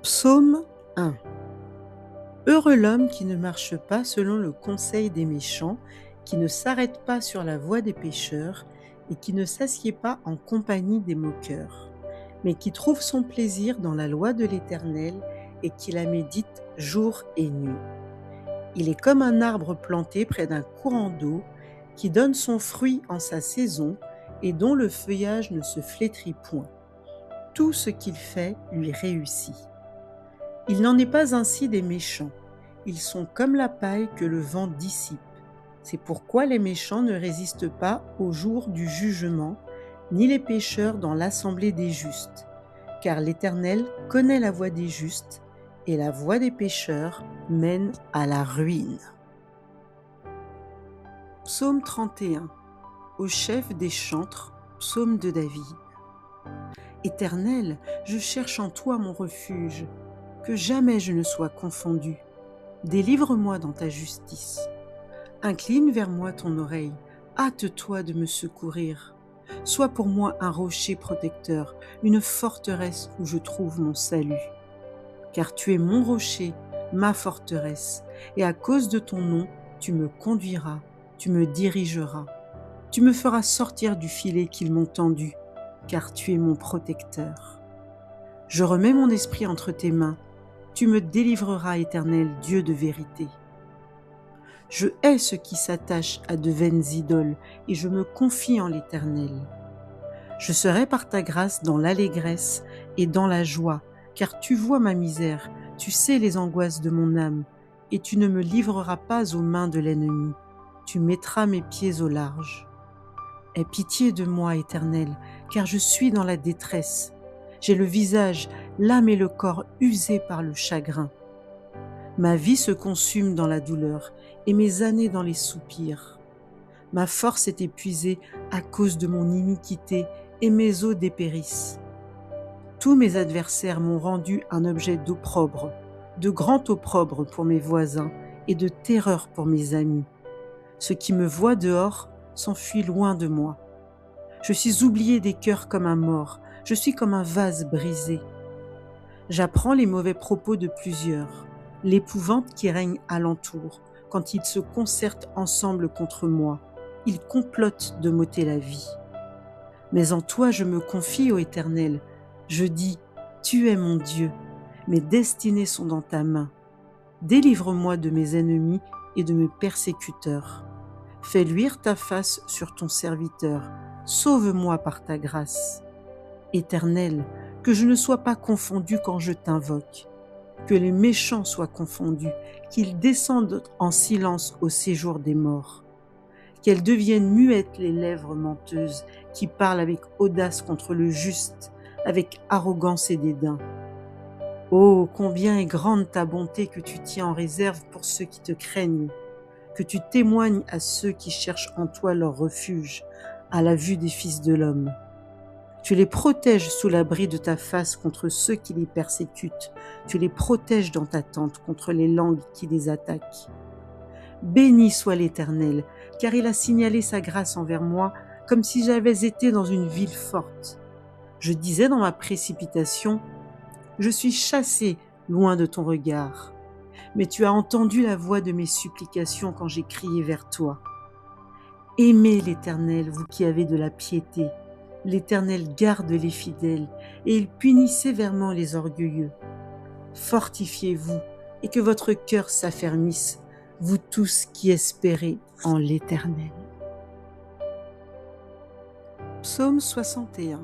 Psaume 1. Heureux l'homme qui ne marche pas selon le conseil des méchants, qui ne s'arrête pas sur la voie des pécheurs, et qui ne s'assied pas en compagnie des moqueurs, mais qui trouve son plaisir dans la loi de l'Éternel, et qui la médite jour et nuit. Il est comme un arbre planté près d'un courant d'eau, qui donne son fruit en sa saison, et dont le feuillage ne se flétrit point. Tout ce qu'il fait lui réussit. Il n'en est pas ainsi des méchants. Ils sont comme la paille que le vent dissipe. C'est pourquoi les méchants ne résistent pas au jour du jugement, ni les pécheurs dans l'assemblée des justes. Car l'Éternel connaît la voie des justes, et la voie des pécheurs mène à la ruine. Psaume 31. Au chef des chantres, psaume de David. Éternel, je cherche en toi mon refuge, que jamais je ne sois confondu. Délivre-moi dans ta justice. Incline vers moi ton oreille, hâte-toi de me secourir. Sois pour moi un rocher protecteur, une forteresse où je trouve mon salut. Car tu es mon rocher, ma forteresse, et à cause de ton nom, tu me conduiras, tu me dirigeras. Tu me feras sortir du filet qu'ils m'ont tendu, car tu es mon protecteur. Je remets mon esprit entre tes mains. Tu me délivreras, Éternel, Dieu de vérité. Je hais ceux qui s'attachent à de vaines idoles, et je me confie en l'Éternel. Je serai par ta grâce dans l'allégresse et dans la joie, car tu vois ma misère, tu sais les angoisses de mon âme, et tu ne me livreras pas aux mains de l'ennemi. Tu mettras mes pieds au large. Aie pitié de moi, Éternel, car je suis dans la détresse. J'ai le visage, l'âme et le corps usés par le chagrin. Ma vie se consume dans la douleur et mes années dans les soupirs. Ma force est épuisée à cause de mon iniquité et mes os dépérissent. Tous mes adversaires m'ont rendu un objet d'opprobre, de grand opprobre pour mes voisins et de terreur pour mes amis. Ceux qui me voient dehors s'enfuient loin de moi. Je suis oublié des cœurs comme un mort, je suis comme un vase brisé. J'apprends les mauvais propos de plusieurs, l'épouvante qui règne alentour, quand ils se concertent ensemble contre moi. Ils complotent de m'ôter la vie. Mais en toi je me confie, ô Éternel. Je dis, tu es mon Dieu. Mes destinées sont dans ta main. Délivre-moi de mes ennemis et de mes persécuteurs. Fais luire ta face sur ton serviteur. Sauve-moi par ta grâce. Éternel, que je ne sois pas confondu quand je t'invoque. Que les méchants soient confondus, qu'ils descendent en silence au séjour des morts. Qu'elles deviennent muettes les lèvres menteuses qui parlent avec audace contre le juste, avec arrogance et dédain. Oh, combien est grande ta bonté que tu tiens en réserve pour ceux qui te craignent, que tu témoignes à ceux qui cherchent en toi leur refuge, à la vue des fils de l'homme. Tu les protèges sous l'abri de ta face contre ceux qui les persécutent. Tu les protèges dans ta tente contre les langues qui les attaquent. Béni soit l'Éternel, car il a signalé sa grâce envers moi, comme si j'avais été dans une ville forte. Je disais dans ma précipitation, je suis chassé loin de ton regard. Mais tu as entendu la voix de mes supplications quand j'ai crié vers toi. Aimez l'Éternel, vous qui avez de la piété. L'Éternel garde les fidèles, et il punit sévèrement les orgueilleux. Fortifiez-vous, et que votre cœur s'affermisse, vous tous qui espérez en l'Éternel. Psaume 61.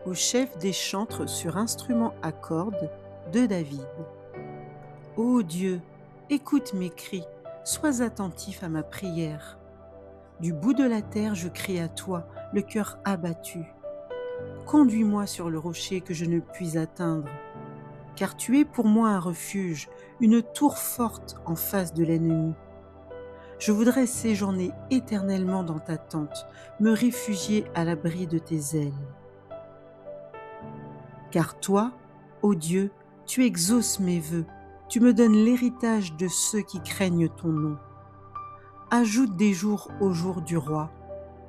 Au chef des chantres sur instrument à cordes de David. Ô Dieu, écoute mes cris, sois attentif à ma prière. Du bout de la terre, je crie à toi, le cœur abattu. Conduis-moi sur le rocher que je ne puis atteindre, car tu es pour moi un refuge, une tour forte en face de l'ennemi. Je voudrais séjourner éternellement dans ta tente, me réfugier à l'abri de tes ailes. Car toi, ô Dieu, tu exauces mes vœux, tu me donnes l'héritage de ceux qui craignent ton nom. Ajoute des jours au jour du roi,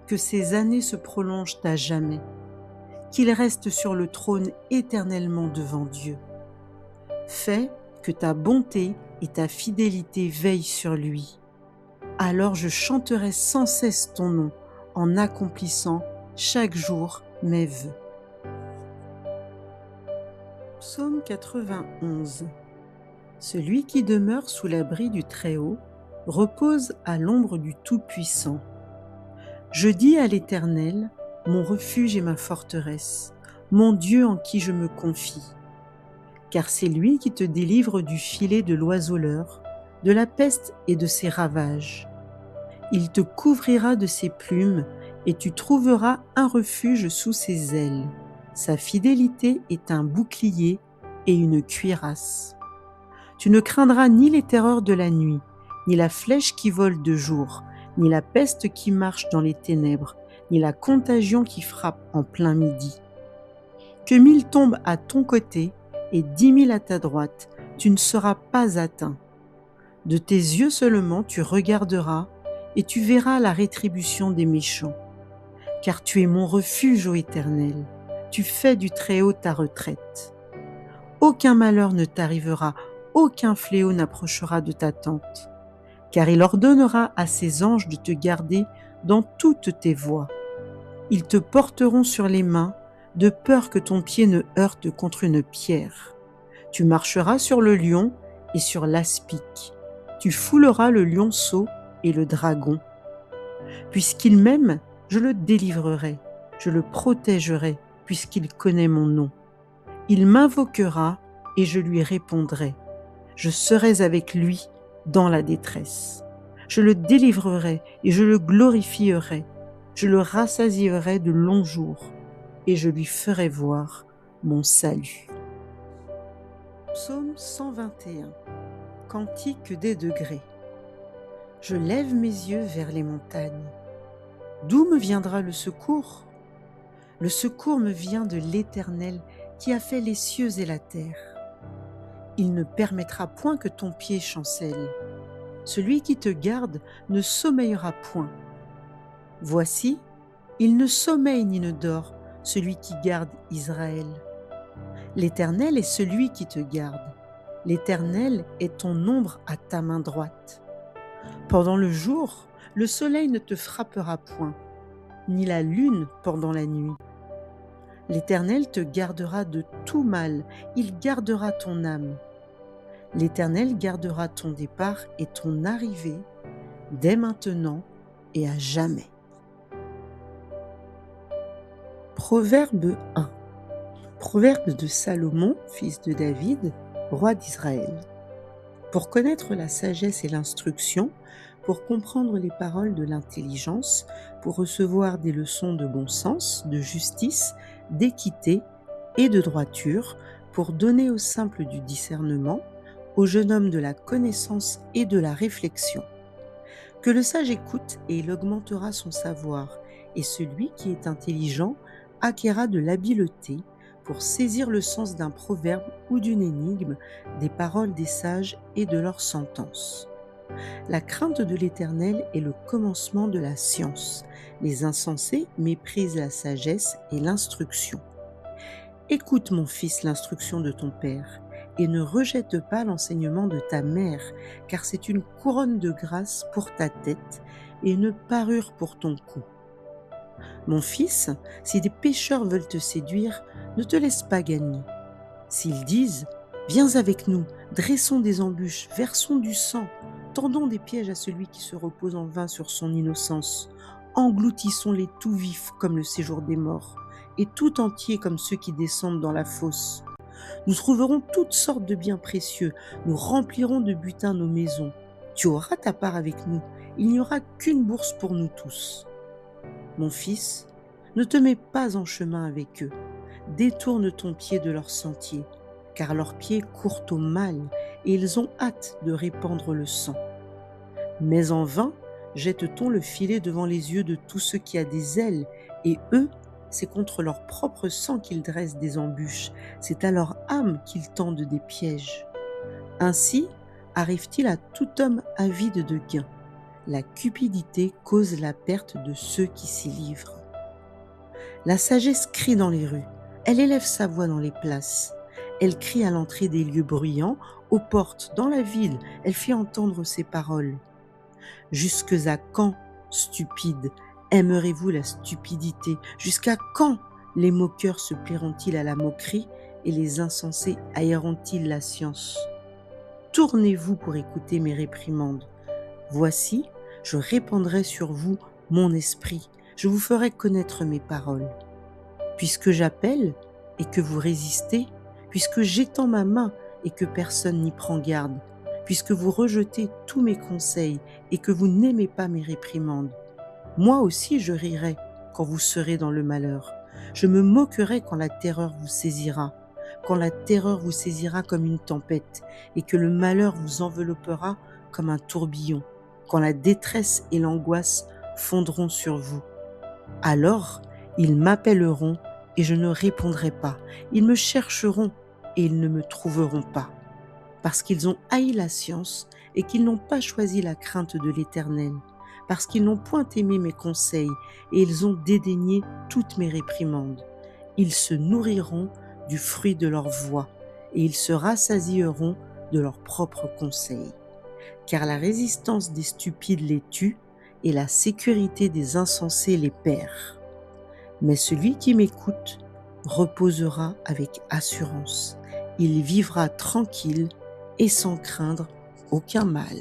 que ses années se prolongent à jamais, qu'il reste sur le trône éternellement devant Dieu. Fais que ta bonté et ta fidélité veillent sur lui. Alors je chanterai sans cesse ton nom en accomplissant chaque jour mes vœux. Psaume 91. Celui qui demeure sous l'abri du Très-Haut repose à l'ombre du Tout-Puissant. Je dis à l'Éternel, mon refuge et ma forteresse, mon Dieu en qui je me confie. Car c'est lui qui te délivre du filet de l'oiseleur, de la peste et de ses ravages. Il te couvrira de ses plumes et tu trouveras un refuge sous ses ailes. Sa fidélité est un bouclier et une cuirasse. Tu ne craindras ni les terreurs de la nuit, ni la flèche qui vole de jour, ni la peste qui marche dans les ténèbres, ni la contagion qui frappe en plein midi. Que 1000 tombent à ton côté et 10 000 à ta droite, tu ne seras pas atteint. De tes yeux seulement tu regarderas et tu verras la rétribution des méchants. Car tu es mon refuge, ô Éternel, tu fais du Très-Haut ta retraite. Aucun malheur ne t'arrivera, aucun fléau n'approchera de ta tente, car il ordonnera à ses anges de te garder dans toutes tes voies. Ils te porteront sur les mains, de peur que ton pied ne heurte contre une pierre. Tu marcheras sur le lion et sur l'aspic. Tu fouleras le lionceau et le dragon. Puisqu'il m'aime, je le délivrerai, je le protégerai, puisqu'il connaît mon nom. Il m'invoquera et je lui répondrai. Je serai avec lui dans la détresse. Je le délivrerai et je le glorifierai. Je le rassasierai de longs jours et je lui ferai voir mon salut. Psaume 121. Cantique des degrés. Je lève mes yeux vers les montagnes. D'où me viendra le secours? Le secours me vient de l'Éternel qui a fait les cieux et la terre. Il ne permettra point que ton pied chancelle. Celui qui te garde ne sommeillera point. Voici, il ne sommeille ni ne dort, celui qui garde Israël. L'Éternel est celui qui te garde. L'Éternel est ton ombre à ta main droite. Pendant le jour, le soleil ne te frappera point, ni la lune pendant la nuit. L'Éternel te gardera de tout mal, il gardera ton âme. L'Éternel gardera ton départ et ton arrivée, dès maintenant et à jamais. Proverbe 1. Proverbe de Salomon, fils de David, roi d'Israël. Pour connaître la sagesse et l'instruction, pour comprendre les paroles de l'intelligence, pour recevoir des leçons de bon sens, de justice, d'équité et de droiture, pour donner aux simples du discernement, au jeune homme de la connaissance et de la réflexion. Que le sage écoute et il augmentera son savoir, et celui qui est intelligent acquérera de l'habileté pour saisir le sens d'un proverbe ou d'une énigme, des paroles des sages et de leurs sentences. La crainte de l'Éternel est le commencement de la science. Les insensés méprisent la sagesse et l'instruction. Écoute, mon fils, l'instruction de ton père, et ne rejette pas l'enseignement de ta mère, car c'est une couronne de grâce pour ta tête et une parure pour ton cou. Mon fils, si des pécheurs veulent te séduire, ne te laisse pas gagner. S'ils disent « Viens avec nous, dressons des embûches, versons du sang, tendons des pièges à celui qui se repose en vain sur son innocence, engloutissons-les tout vifs comme le séjour des morts, et tout entiers comme ceux qui descendent dans la fosse. Nous trouverons toutes sortes de biens précieux, nous remplirons de butin nos maisons. Tu auras ta part avec nous, il n'y aura qu'une bourse pour nous tous. Mon fils, ne te mets pas en chemin avec eux, détourne ton pied de leur sentier, car leurs pieds courent au mal et ils ont hâte de répandre le sang. Mais en vain, jette-t-on le filet devant les yeux de tous ceux qui ont des ailes, et eux, c'est contre leur propre sang qu'ils dressent des embûches, c'est à leur âme qu'ils tendent des pièges. Ainsi arrive-t-il à tout homme avide de gain. La cupidité cause la perte de ceux qui s'y livrent. La sagesse crie dans les rues, elle élève sa voix dans les places, Elle crie à l'entrée des lieux bruyants, aux portes, dans la ville, elle fait entendre ses paroles. Jusque à quand, stupides, aimerez-vous la stupidité? Jusqu'à quand les moqueurs se plairont-ils à la moquerie et les insensés haïront-ils la science? Tournez-vous pour écouter mes réprimandes. Voici, je répandrai sur vous mon esprit, je vous ferai connaître mes paroles. Puisque j'appelle et que vous résistez, puisque j'étends ma main et que personne n'y prend garde, puisque vous rejetez tous mes conseils et que vous n'aimez pas mes réprimandes, moi aussi je rirai quand vous serez dans le malheur. Je me moquerai quand la terreur vous saisira, quand la terreur vous saisira comme une tempête et que le malheur vous enveloppera comme un tourbillon, quand la détresse et l'angoisse fondront sur vous. Alors, ils m'appelleront et je ne répondrai pas. Ils me chercheront et ils ne me trouveront pas, parce qu'ils ont haï la science et qu'ils n'ont pas choisi la crainte de l'Éternel, parce qu'ils n'ont point aimé mes conseils et ils ont dédaigné toutes mes réprimandes. Ils se nourriront du fruit de leur voix et ils se rassasieront de leurs propres conseils. Car la résistance des stupides les tue et la sécurité des insensés les perd. Mais celui qui m'écoute reposera avec assurance. Il vivra tranquille et sans craindre aucun mal.